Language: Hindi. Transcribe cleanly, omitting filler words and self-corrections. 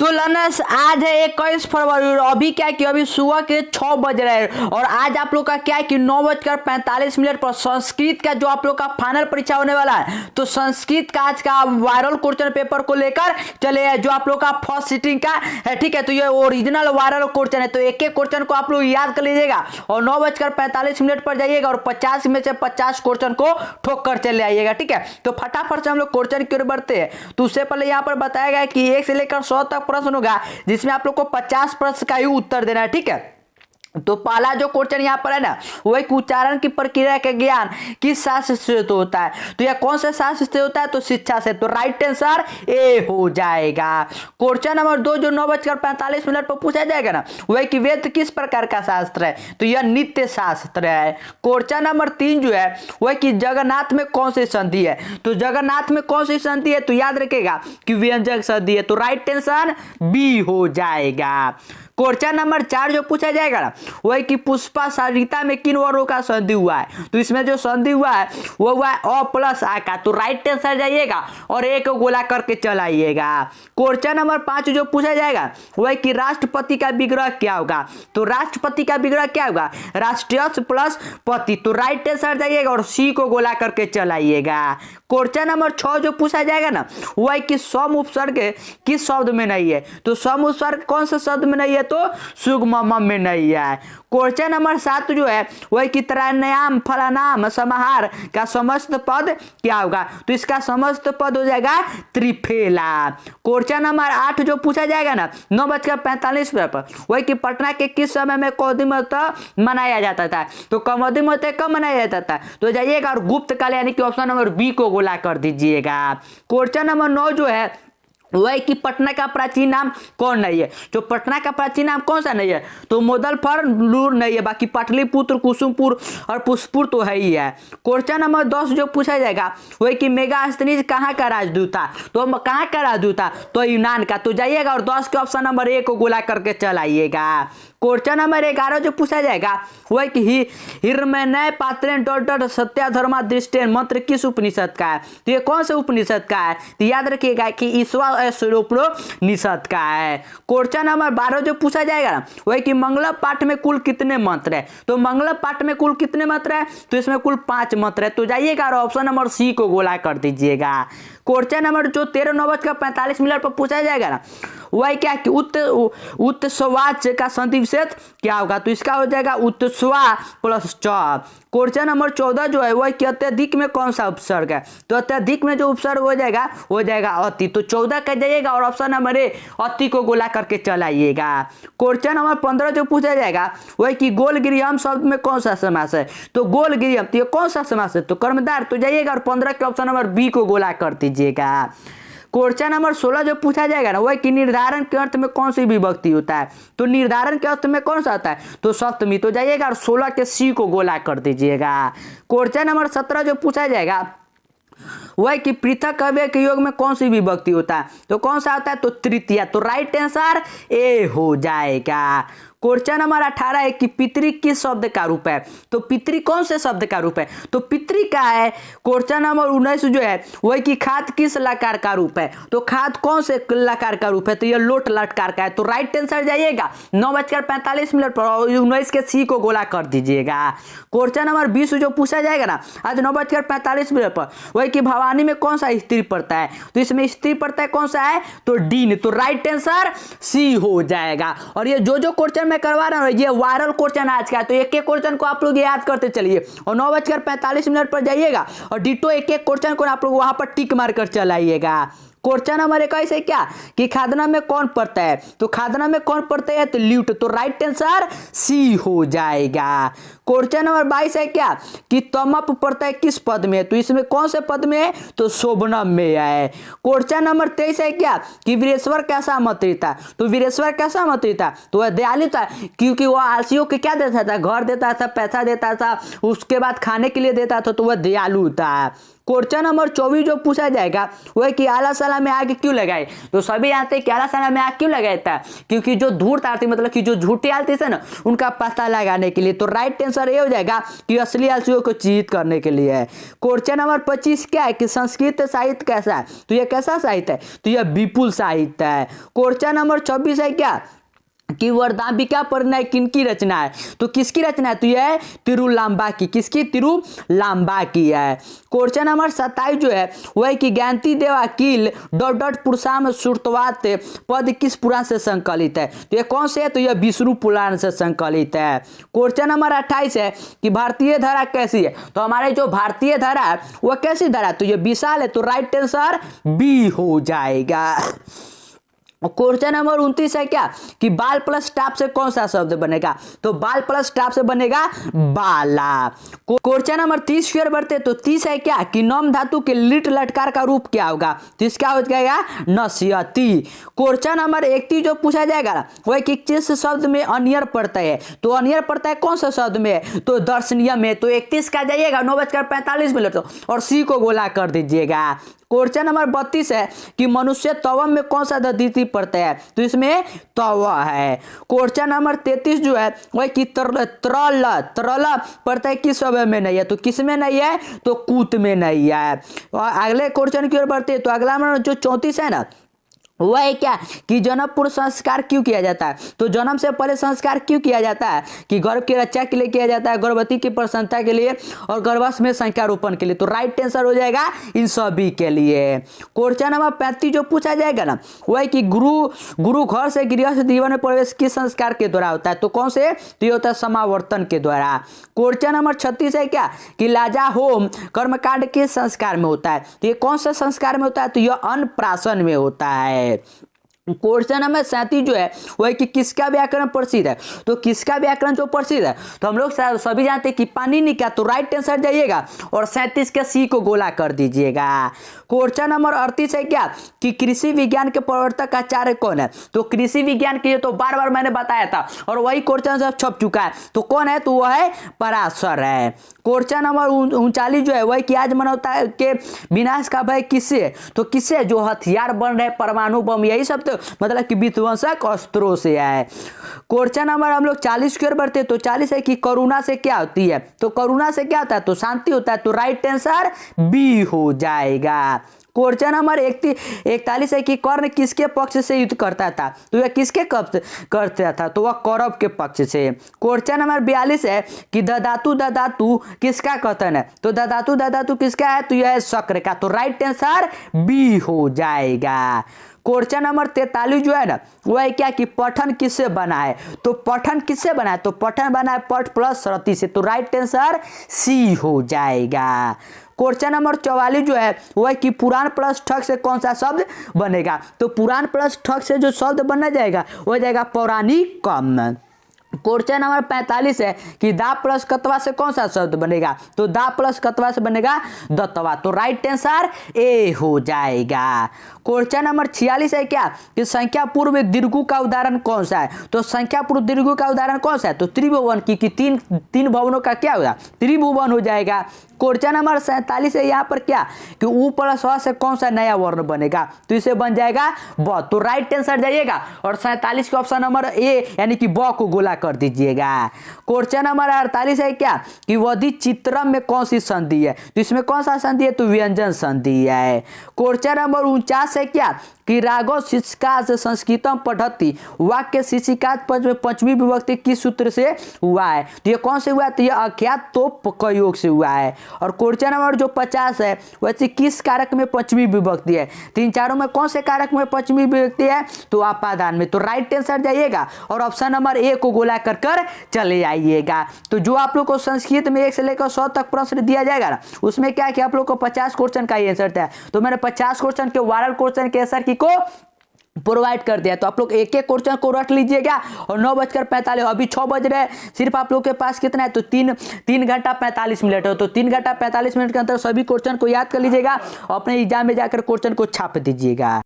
तो लर्नर्स आज है 21 फरवरी और अभी क्या कि अभी सुबह के 6 बज रहे हैं और आज आप लोग का क्या है कि 9:45 पर संस्कृत का जो आप लोग का फाइनल परीक्षा होने वाला है। तो संस्कृत का आज का वायरल क्वेश्चन पेपर को लेकर चले जो आप लोग का फर्स्ट सीटिंग का है, ठीक है। तो ये ओरिजिनल वायरल क्वेश्चन है, तो एक एक क्वेश्चन को आप लोग याद कर लीजिएगा और 9:45 पर जाइएगा और 50 में से 50 क्वेश्चन को ठोक कर चले आइएगा, ठीक है। तो फटाफट से हम लोग क्वेश्चन की ओर बढ़ते हैं। तो उससे पहले यहाँ पर बताया गया कि 1 से लेकर 100 तक प्रश्न होगा जिसमें आप लोग को 50 प्रश्न का ही उत्तर देना है, ठीक है। तो पहला जो क्वेश्चन यहाँ पर है ना, वही उच्चारण की प्रक्रिया का ज्ञान किस शास्त्र से होता है। तो यह कौन से शास्त्र से होता है? तो शिक्षा से। तो राइट आंसर ए हो जाएगा। क्वेश्चन नंबर 2 जो 9:45 पर पूछा जाएगा ना, वही कि वेद किस प्रकार का शास्त्र है। तो यह नित्य शास्त्र है। क्वेश्चन नंबर 3 जो है वही कि जगन्नाथ में कौन सी संधि है। तो जगन्नाथ में कौन सी संधि है? तो याद रखेगा कि व्यंजक संधि है। तो राइट आंसर बी हो जाएगा। क्वेश्चन नंबर 4 जो पूछा जाएगा ना, वही कि पुष्पा सरिता में किन वर्णों का संधि हुआ है। तो इसमें जो संधि हुआ है वो हुआ है अ प्लस आ का। तो राइट आंसर जाइएगा और एक गोला करके चलाइएगा। क्वेश्चन नंबर 5 जो पूछा जाएगा वही कि राष्ट्रपति का विग्रह क्या होगा। तो राष्ट्रपति का विग्रह क्या होगा? राष्ट्रीय प्लस पति। तो राइट आंसर जाइएगा और सी को गोला करके चलाइएगा। क्वेश्चन नंबर 6 जो पूछा जाएगा ना, वही कि सम उपसर्ग किस शब्द में नहीं है। तो सम उपसर्ग कौन सा शब्द में नहीं है? तो सुगम में नहीं है। क्वेश्चन नंबर 7 जो है वही कि त्रयाणाम फलानाम समाहार का समस्त पद क्या होगा। तो इसका समस्त पद हो जाएगा त्रिफेला। क्वेश्चन नंबर 8 जो पूछा जाएगा ना 9:45 पर, वही कि पटना के किस समय में कौमुदी महोत्सव मनाया जाता था। तो कौमुदी महोत्सव कब मनाया जाता था? तो जाइएगा और गुप्त काल यानी कि ऑप्शन नंबर बी को गोला कर दीजिएगा। क्वेश्चन नंबर 9 जो है वही कि पटना का प्राचीन नाम कौन नहीं है। तो पटना का प्राचीन नाम कौन सा नहीं है? तो मुजफ्फर लूर नहीं है, बाकी पाटलिपुत्र, कुसुमपुर और पुष्पपुर तो है ही है। क्वेश्चन नंबर 10 जो पूछा जाएगा वही कि मेगास्थनीज कहाँ का राजदूत था। तो कहाँ का राजदूत था? तो यूनान का। तो जाइएगा और 10 के ऑप्शन नंबर ए को गोला करके चलाइएगा। क्वेश्चन नंबर 11 जो पूछा जाएगा वही कि हिरण्मय पात्रेण डॉट सत्या धर्मा दृष्टि मंत्र किस उपनिषद का है। तो ये कौन से उपनिषद का है? तो याद रखिएगा कि ईश्वरोपनिषद का है। क्वेश्चन नंबर 12 जो पूछा जाएगा ना वही कि मंगल पाठ में कुल कितने मंत्र है। तो मंगल पाठ में कुल कितने मंत्र है? तो इसमें कुल 5 मंत्र है। तो जाइएगा और ऑप्शन नंबर सी को गोला कर दीजिएगा। क्वेश्चन नंबर जो 13 9:45 पर पूछा जाएगा ना, वही क्या कि उत्सवाच का संधि विशेष क्या होगा। तो इसका हो जाएगा उत्सवा प्लस च। क्वेश्चन नंबर 14 जो है वही कि अत्यधिक में कौन सा उपसर्ग है। तो अत्यधिक में जो उपसर्ग हो जाएगा अति। तो 14 का जाइएगा और ऑप्शन नंबर ए अति को गोला करके चलाइएगा। क्वेश्चन नंबर 15 जो पूछा जाएगा वही कि गोलगिरियम शब्द में कौन सा समास है। तो गोलगिरियम तो ये कौन सा समास है? तो कर्मधार। तो जाइएगा और 15 के ऑप्शन नंबर बी को गोला कर दीजिएगा। क्वेश्चन नंबर 16 जो पूछा जाएगा ना वही कि निर्धारण के अर्थ में कौन सी विभक्ति होता है। तो निर्धारण के अर्थ में कौन सा होता है? तो सप्तमी। तो जाइएगा और 16 के सी को गोला कर दीजिएगा। क्वेश्चन नंबर 17 जो पूछा जाएगा वही कि पृथक अव्यय के योग में कौन सी विभक्ति होता है। तो कौन सा होता है? तो तृतीया। तो राइट आंसर ए हो जाएगा। क्वेश्चन नंबर 18 है कि पितृ किस शब्द का रूप है। तो पितृ कौन से शब्द का रूप है? तो पितृ का है। क्वेश्चन नंबर 19 जो है वही कि खाद किस लकार का रूप है। तो खाद कौन से लकार का रूप है? तो ये लोट लटकार का है। तो राइट आंसर जाइएगा 9:45 पर 19 के सी को गोला कर दीजिएगा। क्वेश्चन नंबर 20 जो पूछा जाएगा ना आज 9:45 पर, वही कि भवानी में कौन सा स्त्री पड़ता है। तो इसमें स्त्री पड़ता है कौन सा है? तो डीन। तो राइट आंसर सी हो जाएगा। और ये जो क्वेश्चन मैं करवा रहा हूँ ये वायरल क्वेश्चन आज का। तो एक एक क्वेश्चन को आप लोग याद करते चलिए और 9:45 पर जाइएगा और डिटो एक एक क्वेश्चन को आप लोग वहां पर टिक मार कर चलाइएगा। क्वेश्चन नंबर 21 है क्या कि खादना में कौन पड़ता है। तो खादना में कौन पड़ता है? तो ल्यूट। तो राइट आंसर सी हो जाएगा। क्वेश्चन नंबर 22 है क्या कि तमप पड़ता है किस पद में। तो इसमें कौन से पद में है? तो शोभनम में है। क्वेश्चन नंबर 23 है क्या कि वीरेश्वर कैसा मंत्री था। तो वीरेश्वर कैसा मंत्री था? तो वह दयालु था, क्योंकि वह आलसियों को क्या देता था? घर देता था, पैसा देता था, उसके बाद खाने के लिए देता था। तो वह दयालु था। क्वेश्चन नंबर 24 जो पूछा जाएगा वो है कि आला साला में आग क्यों लगाए। तो सभी जानते हैं कि आला साला में आग क्यों लगाया था, क्योंकि जो धूर्त आरती मतलब कि जो झूठी आरती है ना उनका पता लगाने के लिए। तो राइट आंसर ये हो जाएगा कि असली आलसियों को चिन्हित करने के लिए है। क्वेश्चन नंबर 25 क्या है कि संस्कृत साहित्य कैसा है। तो ये कैसा साहित्य है, तो ये विपुल साहित्य है। क्वेश्चन नंबर 26 है क्या कि वरदांबिका परिणय किनकी रचना है। तो किसकी रचना है, तो यह है तिरुलांबा की। किसकी, तिरुलांबा की है। क्वेश्चन नंबर 27 जो है वह है कि ज्ञानती देवा किल पुरुषाम सुरतवात पद किस पुराण से संकलित है। तो ये कौन से है, तो यह विष्णु पुराण से संकलित है। क्वेश्चन नंबर 28 है कि भारतीय धारा कैसी है। तो हमारे जो भारतीय धारा है वह कैसी धारा है, तो यह विशाल है। तो राइट आंसर बी हो जाएगा। क्वेश्चन नंबर 29 है क्या कि बाल प्लस टाप से कौन सा शब्द बनेगा। तो बाल प्लस टाप से बनेगा बाला। क्वेश्चन नंबर 30 की ओर बढ़ते तो 30 है क्या कि नम धातु के लिट लटकार का रूप क्या होगा। तो इसका हो जाएगा नस्यति। क्वेश्चन नंबर 31 जो पूछा जाएगा ना वह कि किस शब्द में अनियर पड़ता है। तो अनियर पड़ता है कौन सा शब्द में है, तो दर्शनीय में। तो 31 का जाइएगा 9:45 और सी को गोला कर दीजिएगा। क्वेश्चन नंबर 32 है कि मनुष्य तवम में कौन सा दधीति पड़ता है। तो इसमें तवा है। क्वेश्चन नंबर 33 जो है वह कि तरल पड़ता है किस शब्द में नहीं है। तो किस में नहीं है, तो कूत में नहीं है। और अगले क्वेश्चन की ओर बढ़ते हैं तो अगला नंबर जो 34 है ना वह है क्या कि जन्म पूर्व संस्कार क्यों किया जाता है। तो जन्म से पहले संस्कार क्यों किया जाता है, कि गर्भ की रक्षा के लिए किया जाता है, गर्भवती की प्रसन्नता के लिए और गर्भाशय में संख्यारोपण के लिए। तो राइट आंसर हो जाएगा इन सभी के लिए। क्वेश्चन नंबर 35 जो पूछा जाएगा ना वह है कि गुरु घर से गृहस्थ जीवन में प्रवेश किस संस्कार के द्वारा होता है। तो कौन से, तो ये होता है समावर्तन के द्वारा। क्वेश्चन नंबर 36 है क्या कि लाजा होम कर्मकांड किस संस्कार में होता है। तो ये कौन सा संस्कार में होता है, तो यह अन्नप्राशन में होता है। क्वेश्चन नंबर 37 जो है वह कि किसका व्याकरण प्रसिद्ध है। तो किसका व्याकरण जो प्रसिद्ध है, तो हम लोग सभी जानते हैं कि पाणिनि का। तो राइट आंसर जाइएगा और 37 के सी को गोला कर दीजिएगा। क्वेश्चन नंबर 38 है क्या कि कृषि विज्ञान के प्रवर्तक आचार्य कौन है। तो कृषि विज्ञान के तो बार बार मैंने बताया था और वही क्वेश्चन सब छप चुका है। तो कौन है, तो वह है पराशर है। क्वेश्चन नंबर 39 जो है वह कि आज मनवता के विनाश का भय किससे। तो किससे, जो हथियार बन रहे परमाणु बम, यही सब तो मतलब कि विध्वंसक अस्त्रों से है। क्वेश्चन नंबर हम लोग 40 की ओर बढ़ते तो 40 है कि करुणा से क्या होती है। तो करुणा से क्या होता है, तो शांति होता है। तो राइट आंसर बी हो जाएगा। क्वेश्चन नंबर 41 है कि कर्ण किसके पक्ष से युद्ध करता था। तो यह किसके पक्ष करता था, तो वह कौरव के पक्ष से। क्वेश्चन नंबर 42 है कि ददातु किसका कथन है। तो ददातु किसका है, तो यह है शक्र का। तो राइट आंसर बी हो जाएगा। क्वेश्चन नंबर 43 जो है ना वह है क्या कि पठन किससे बना है। तो पठन किससे बना है, तो पठन बना है पठ प्लस रति से। तो राइट आंसर सी हो जाएगा। क्वेश्चन नंबर 44 जो है वह कि पुराण प्लस ठग से कौन सा शब्द बनेगा। तो पुराण प्लस ठग से जो शब्द बनना जाएगा वह जाएगा पौराणिकम। क्वेश्चन नंबर 45 है कि दा प्लस कतवा से कौन सा शब्द बनेगा। तो दा प्लस कतवा से बनेगा दत्तवा। तो राइट आंसर ए हो जाएगा। क्वेश्चन नंबर 46 है क्या कि संख्या पूर्व दीर्घु का उदाहरण कौन सा है। तो संख्या पूर्व दीर्घु का उदाहरण कौन सा है, तो त्रिभुवन की तीन भवनों का क्या होगा, त्रिभुवन हो जाएगा। क्वेश्चन नंबर 47 है यहाँ पर क्या कि उ प्लस व से कौन सा नया वर्ण बनेगा। तो इसे बन जाएगा ब। तो राइट आंसर जाइएगा और 47 के ऑप्शन नंबर ए यानी कि ब को गोला कर दीजिएगा। क्वेश्चन नंबर 48 है क्या कि वधि चित्रम में कौन सी संधि है। तो इसमें कौन सा संधि है, तो व्यंजन संधि है। क्वेश्चन नंबर 49 है क्या कि राघव शिक्षिका से संस्कृतम पढ़ती वाक्य शिक्षिका पंचमी विभक्ति किस सूत्र से हुआ है। तो ये कौन से हुआ है, तो ये अख्यात तो योग से हुआ है। और क्वेश्चन नंबर जो 50 है वैसे किस कारक में पंचमी विभक्ति है। तीन चारों में कौन से कारक में पंचमी विभक्ति है, तो अपादान में। तो राइट आंसर जाइएगा और ऑप्शन नंबर ए को गोला कर चले आइएगा। तो जो आप लोग को संस्कृत में 1 से लेकर 100 तक प्रश्न दिया जाएगा ना उसमें क्या कि आप लोग को 50 क्वेश्चन का ही आंसर था। तो मैंने 50 क्वेश्चन के वायरल क्वेश्चन के आंसर की को प्रोवाइड कर दिया। तो आप लोग एक एक क्वेश्चन को रट लीजिएगा और 9:45 अभी 6 बज रहे सिर्फ आप लोग के पास कितना है, तो 3 घंटा 45 मिनट हो। तो 3 घंटा 45 मिनट के अंदर सभी क्वेश्चन को याद कर लीजिएगा और अपने एग्जाम में जाकर क्वेश्चन को छाप दीजिएगा।